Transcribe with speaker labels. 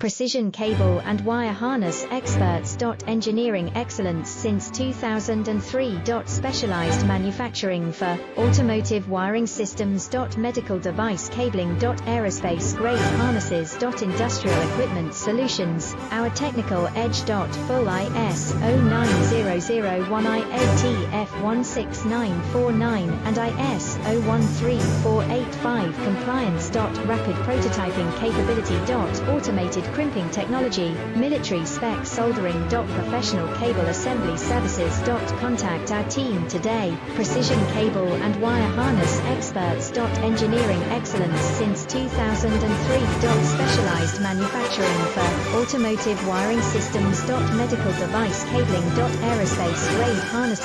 Speaker 1: Precision cable and wire harness experts. Engineering excellence since 2003. Specialized manufacturing for automotive wiring systems. Medical device cabling. Aerospace grade harnesses. Industrial equipment solutions. Our technical edge. Full IS 09001 IATF 16949 and IS 013485 compliance. Rapid prototyping capability. Automated crimping technology, military spec soldering. Professional cable assembly services. Contact our team today. Precision cable and wire harness experts. Engineering excellence since 2003. Specialized manufacturing for automotive wiring systems. Medical device cabling. Aerospace grade harness